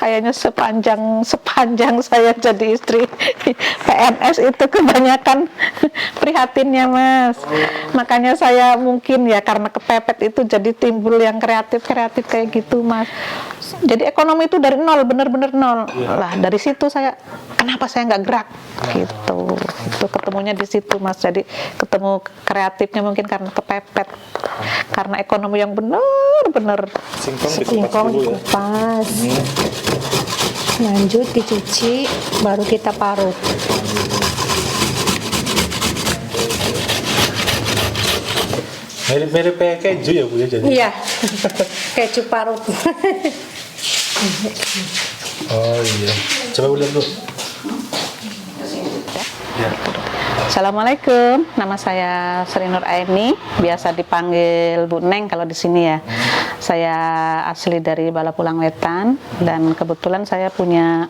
kayaknya sepanjang saya jadi istri PNS itu kebanyakan prihatinnya, Mas. Makanya saya mungkin ya karena kepepet itu jadi timbul yang kreatif kayak gitu, Mas. Jadi ekonomi itu dari nol, bener-bener nol. Lah dari situ saya, kenapa saya nggak gerak gitu. Itu ketemunya di situ, Mas. Jadi ketemu kreatifnya mungkin karena kepepet, karena ekonomi yang bener-bener singkong dikupas. Lanjut dicuci, baru kita parut. Mirip-mirip kayak keju ya Bu ya jadi? Iya, keju parut. Oh iya, coba Bu lihat Bu. Ya. Assalamualaikum, nama saya Sri Nur Aini, biasa dipanggil Bu Neng kalau di sini ya. Saya asli dari Balapulang Wetan dan kebetulan saya punya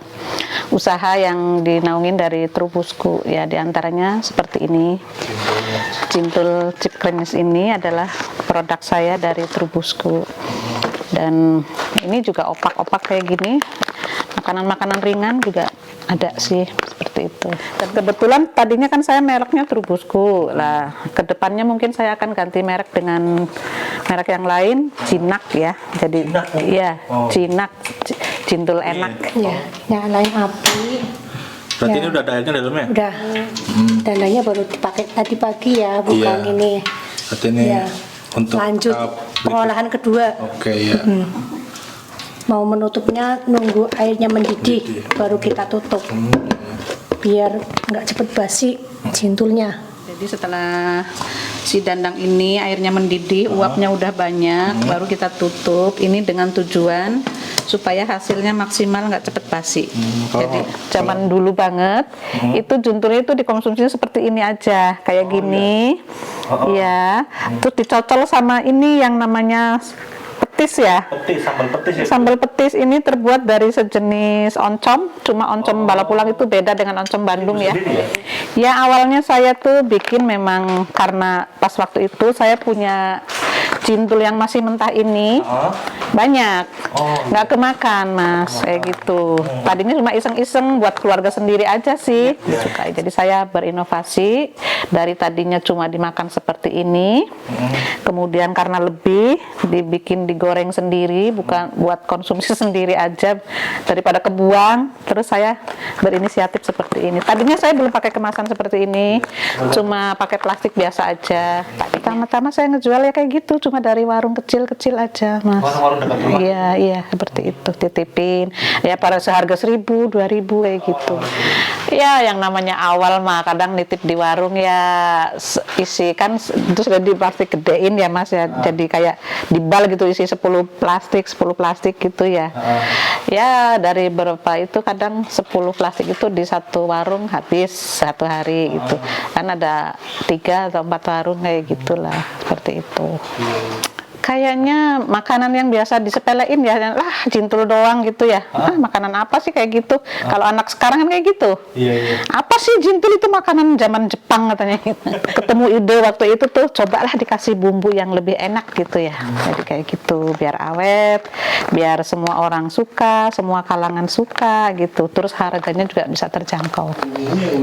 usaha yang dinaungin dari Trubusku ya, diantaranya seperti ini. Cintul Chip Kremes ini adalah produk saya dari Trubusku, dan ini juga opak-opak kayak gini, makanan-makanan ringan juga ada sih seperti itu. Dan kebetulan tadinya kan saya mereknya Trubusku lah, kedepannya mungkin saya akan ganti merek dengan merek yang lain, Cinak ya. Jadi iya, Cinak, Cintul enak. Ya, nyalain api. Berarti Ya. ini udah ada airnya dalamnya? Udah. Dananya baru dipakai tadi pagi ya, bukan Iya. ini. Berarti ini Ya. untuk Lanjut tahap pengolahan kedua. Oke ya. Mau menutupnya nunggu airnya mendidih, baru kita tutup. Biar nggak cepet basi cintulnya. Jadi setelah si dandang ini airnya mendidih, uapnya udah banyak, baru kita tutup. Ini dengan tujuan supaya hasilnya maksimal, nggak cepet basi. Jadi zaman dulu banget, itu juntulnya itu dikonsumsinya seperti ini aja, kayak gini, ya. Terus dicocol sama ini yang namanya petis ya. Petis, sambal petis ya? Sambal petis ini terbuat dari sejenis oncom, cuma oncom Balapulang itu beda dengan oncom Bandung ya. Ya awalnya saya tuh bikin memang karena pas waktu itu saya punya cintul yang masih mentah ini banyak, nggak kemakan Mas, kayak gitu. Tadinya cuma iseng-iseng buat keluarga sendiri aja sih, suka. Jadi saya berinovasi dari tadinya cuma dimakan seperti ini, kemudian karena lebih dibikin digoreng sendiri, bukan buat konsumsi sendiri aja daripada kebuang. Terus saya berinisiatif seperti ini. Tadinya saya belum pakai kemasan seperti ini, cuma pakai plastik biasa aja. Pertama-tama saya ngejual ya kayak gitu, cuma dari warung kecil-kecil aja, Mas. Warung-warung dekat rumah? Iya, seperti itu, titipin. Ya pada seharga 1.000, 2.000 kayak gitu. Ya yang namanya awal mah kadang nitip di warung ya isi kan, terus udah di plastik gedein ya Mas ya. Jadi kayak di bal gitu, isi 10 plastik gitu ya. Ya dari berapa itu kadang 10 plastik itu di satu warung habis satu hari gitu. Kan ada 3 atau 4 warung kayak gitulah, seperti itu. Kayaknya makanan yang biasa disepelein ya, lah cintul doang gitu ya. Makanan apa sih kayak gitu? Kalau anak sekarang kan kayak gitu. Iya. Apa sih cintul itu makanan zaman Jepang katanya. Ketemu ide waktu itu tuh, cobalah dikasih bumbu yang lebih enak gitu ya. Jadi kayak gitu, biar awet, biar semua orang suka, semua kalangan suka gitu. Terus harganya juga bisa terjangkau.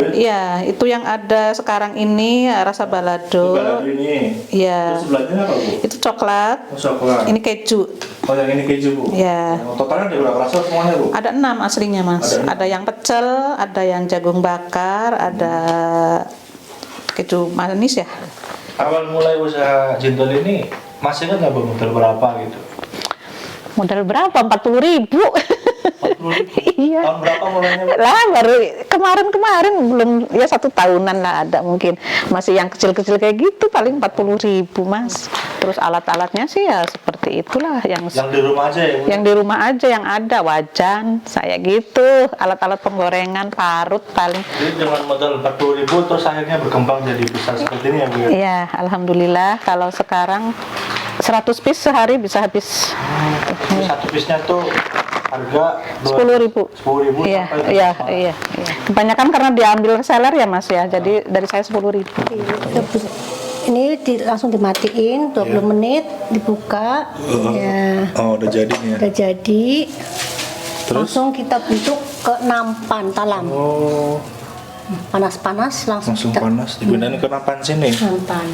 Iya, itu yang ada sekarang ini rasa balado. Balado ini. Iya. Terus sebelahnya apa Bu? Itu coklat. Coklat. Ini keju. Oh yang ini keju Bu? Ya. Totalnya ada berapa rasa semuanya Bu? Ada 6 aslinya Mas. Ada yang pecel, ada yang jagung bakar, ada keju manis ya. Awal mulai usaha cintul ini masih ingat nggak Bu modal berapa gitu? Modal berapa? 40.000. 40.000? Iya. Tahun berapa mulainya Bu? Lah baru kemarin belum ya 1 tahunan lah ada mungkin. Masih yang kecil-kecil kayak gitu paling 40.000 Mas. Terus alat-alatnya sih ya seperti itulah yang di rumah aja ya Bu? Yang di rumah aja yang ada, wajan saya gitu, alat-alat penggorengan, parut paling. Jadi dengan modal 40.000 terus akhirnya berkembang jadi besar seperti ini ya Bu? Iya, alhamdulillah. Kalau sekarang 100 piece sehari bisa habis. Satu piece-nya tuh harga 10.000. 10.000 Iya, sampai iya. Kebanyakan karena diambil reseller ya Mas ya. Jadi dari saya 10.000. Ini langsung dimatiin 20 menit, dibuka. Ya. Oh udah jadi nih ya? Udah jadi. Terus? Langsung kita bentuk ke nampan talam. Oh, Panas-panas langsung langsung kita panas. Dipindahin ke nampan sini. nampan.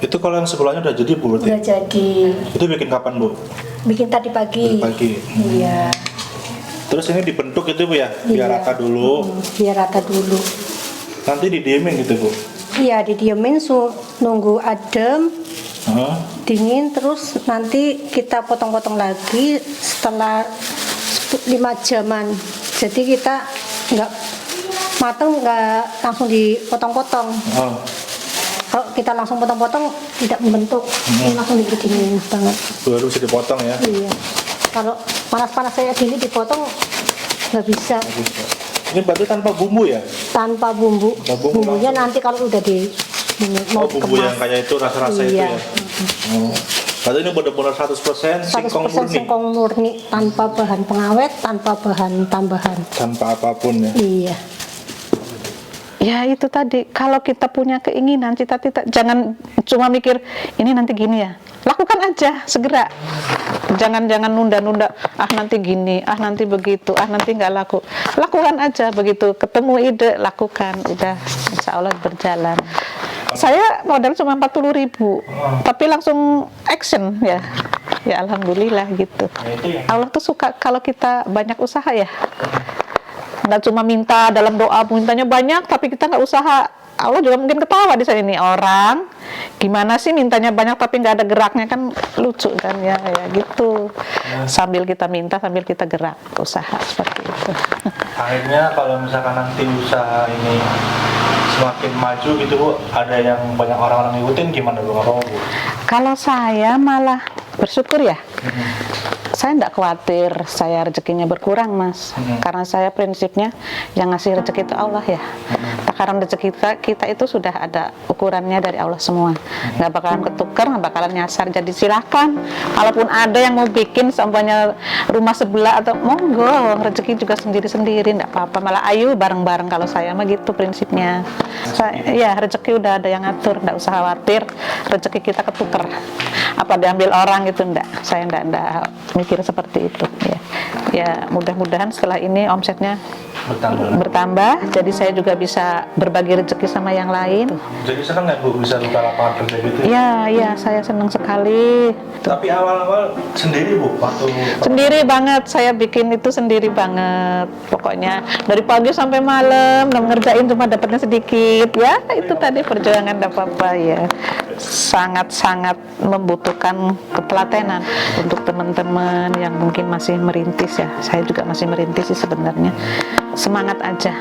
Itu kalau yang sebelahnya udah jadi Bu berarti? Udah jadi. Itu bikin kapan Bu? Bikin tadi pagi. Tadi pagi. Iya. Terus ini dibentuk itu Bu ya? Biar Iya. rata dulu. Biar rata dulu. Nanti didiemin gitu Bu? Iya, didiemin nunggu adem, Hah? dingin, terus nanti kita potong-potong lagi setelah 5 jaman. Jadi kita nggak mateng, nggak langsung dipotong-potong. Oh. Kalau kita langsung potong-potong tidak membentuk, ini langsung dingin banget. Baru bisa dipotong ya? Iya. Kalau panas-panas kayak gini dipotong nggak bisa. Ini berarti tanpa bumbu ya? Tanpa bumbu. Tanpa bumbu Bumbunya langsung. nanti kalau udah mau Oh, bumbu yang kemas. kayak itu rasa-rasa itu Iya. ya? Oh. Berarti ini benar-benar 100% singkong 100% murni? singkong murni, tanpa bahan pengawet, tanpa bahan tambahan. Tanpa apapun ya? Iya. Ya itu tadi, kalau kita punya keinginan, cita-cita, jangan cuma mikir ini nanti gini ya. Lakukan aja segera. Jangan nunda-nunda. Ah nanti gini, ah nanti begitu, ah nanti nggak laku. Lakukan aja begitu. Ketemu ide, lakukan. Udah, insya Allah berjalan. Saya modal cuma 40.000, tapi langsung action ya. Ya alhamdulillah gitu. Allah tuh suka kalau kita banyak usaha ya. Nggak cuma minta dalam doa, mintanya banyak tapi kita nggak usaha. Allah juga mungkin ketawa di sana, ini orang gimana sih mintanya banyak tapi nggak ada geraknya, kan lucu kan ya gitu. Sambil kita minta sambil kita gerak, usaha seperti itu. Akhirnya kalau misalkan nanti usaha ini semakin maju gitu Bu, ada yang banyak orang-orang ngikutin, gimana Bu? Apa Bu? Kalau saya malah bersyukur ya. Saya tidak khawatir saya rezekinya berkurang Mas, karena saya prinsipnya yang ngasih rezeki itu Allah ya. Takaran rezeki kita itu sudah ada ukurannya dari Allah semua, nggak bakalan ketukar, nggak bakalan nyasar. Jadi silahkan, kalaupun ada yang mau bikin seumpamanya rumah sebelah atau monggo, rezeki juga sendiri-sendiri, nggak apa-apa. Malah ayo bareng-bareng, kalau saya mah gitu prinsipnya. Ya rezeki udah ada yang ngatur, nggak usah khawatir rezeki kita ketukar. Apa diambil orang gitu, enggak. Saya enggak mikir seperti itu ya. Ya mudah-mudahan setelah ini omsetnya bertambah, jadi saya juga bisa berbagi rezeki sama yang lain. Jadi senang nggak Bu bisa buka lapangan kerja gitu? Ya, saya senang sekali. Tapi awal-awal sendiri Bu, waktu Sendiri banget, saya bikin itu sendiri banget. Pokoknya dari pagi sampai malam, ngerjain cuma dapatnya sedikit. Ya, itu tadi perjuangan enggak apa-apa ya. Sangat-sangat membutuhkan ketelatenan untuk teman-teman yang mungkin masih merintis ya. Saya juga masih merintis sih sebenarnya. Semangat aja.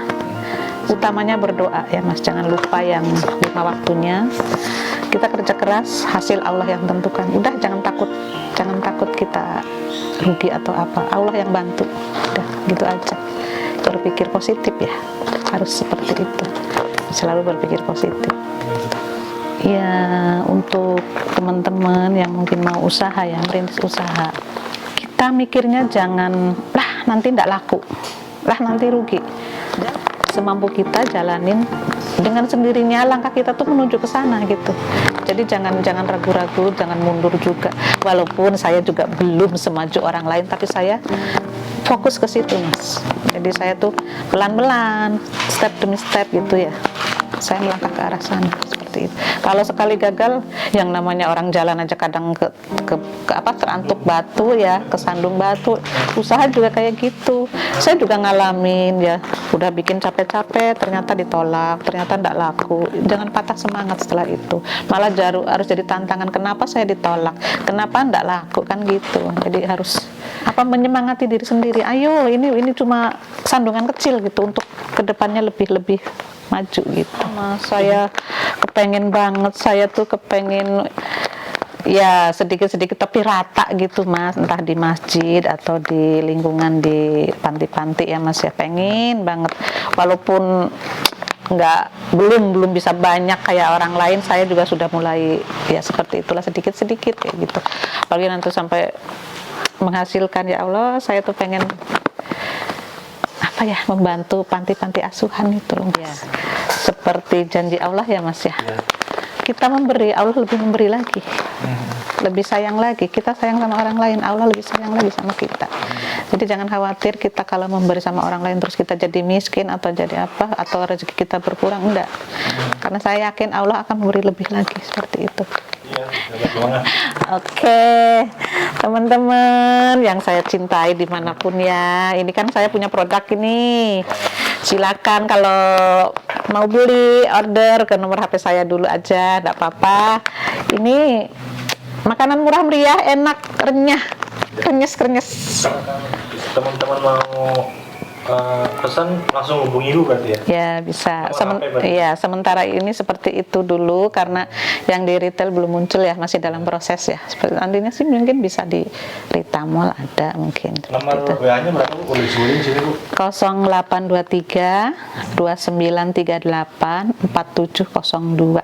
Utamanya berdoa ya Mas, jangan lupa yang 5 waktunya. Kita kerja keras, hasil Allah yang tentukan. Udah jangan takut kita rugi atau apa. Allah yang bantu. Udah gitu aja. Berpikir positif ya. Harus seperti itu. Selalu berpikir positif. Ya, untuk teman-teman yang mungkin mau usaha ya, merintis usaha, kita mikirnya jangan, lah nanti ndak laku, lah nanti rugi. Semampu kita jalanin dengan sendirinya, langkah kita tuh menuju ke sana gitu. Jadi jangan ragu-ragu, jangan mundur juga. Walaupun saya juga belum semaju orang lain, tapi saya fokus ke situ Mas. Jadi saya tuh pelan-pelan, step demi step gitu ya. Saya melangkah ke arah sana seperti itu. Kalau sekali gagal, yang namanya orang jalan aja kadang ke terantuk batu ya, kesandung batu. Usaha juga kayak gitu. Saya juga ngalamin ya, udah bikin capek-capek, ternyata ditolak, ternyata enggak laku. Jangan patah semangat setelah itu. Malah harus jadi tantangan, kenapa saya ditolak? Kenapa enggak laku kan gitu. Jadi harus menyemangati diri sendiri. Ayo, ini cuma sandungan kecil gitu untuk kedepannya lebih maju gitu. Saya kepengen banget, saya tuh kepengen ya sedikit-sedikit tapi rata gitu Mas, entah di masjid atau di lingkungan di panti-panti ya Mas ya, pengen banget. Walaupun belum bisa banyak kayak orang lain, saya juga sudah mulai ya seperti itulah, sedikit-sedikit kayak gitu. Apalagi nanti sampai menghasilkan, ya Allah, saya tuh pengen membantu panti-panti asuhan itu loh Mas. Seperti janji Allah ya Mas ya. Kita memberi, Allah lebih memberi lagi. lebih sayang lagi. Kita sayang sama orang lain, Allah lebih sayang lagi sama kita. Jadi jangan khawatir kita kalau memberi sama orang lain terus kita jadi miskin atau jadi apa, atau rezeki kita berkurang, enggak. Karena saya yakin Allah akan memberi lebih lagi, seperti itu. Iya, gimana? Oke, teman-teman yang saya cintai dimanapun ya, ini kan saya punya produk ini. Silakan kalau mau beli, order ke nomor HP saya dulu aja, enggak apa-apa. Ini makanan murah meriah, enak, renyah, krenyes. Teman-teman mau pesan langsung hubungi Ibu berarti ya? Ya bisa. Nomor HP berarti? Ya sementara ini seperti itu dulu karena yang di retail belum muncul ya, masih dalam proses ya. Seperti nantinya sih mungkin bisa di Rita Mall ada mungkin. Nomor WA-nya berapa Bu? Boleh disebutin sini Bu? 0823 2938 4702.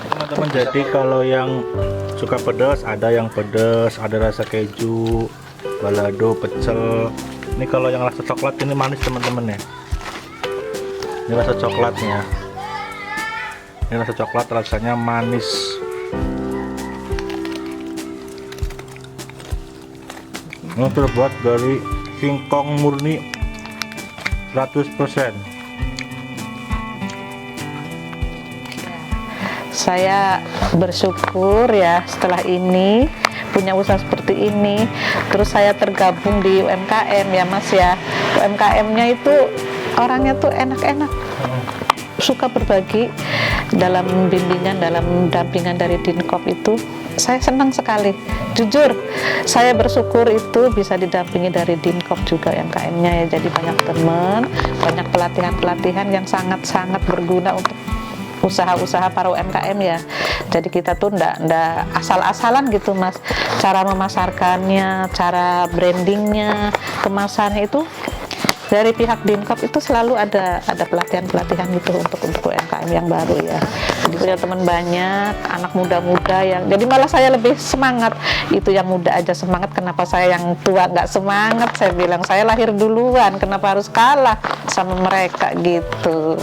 Teman-teman, jadi kalau yang suka pedas, ada yang pedas, ada rasa keju, balado, pecel. Ini kalau yang rasa coklat ini manis teman-teman ya. Ini rasa coklatnya. Ini rasa coklat, rasanya manis. Ini terbuat dari singkong murni 100%. Saya bersyukur ya setelah ini punya usaha seperti ini, terus saya tergabung di UMKM ya Mas ya. UMKM-nya itu orangnya tuh enak-enak, suka berbagi dalam bimbingan, dalam dampingan dari Dinkop itu. Saya senang sekali, jujur saya bersyukur itu bisa didampingi dari Dinkop juga UMKM-nya ya. Jadi banyak teman, banyak pelatihan-pelatihan yang sangat-sangat berguna untuk usaha-usaha para UMKM ya. Jadi kita tuh ndak asal-asalan gitu Mas, cara memasarkannya, cara brandingnya, kemasannya itu dari pihak Dinkop itu selalu ada pelatihan-pelatihan gitu untuk UMKM yang baru ya. Jadi punya teman banyak, anak muda-muda yang, jadi malah saya lebih semangat. Itu yang muda aja semangat, kenapa saya yang tua nggak semangat? Saya bilang saya lahir duluan, kenapa harus kalah sama mereka gitu.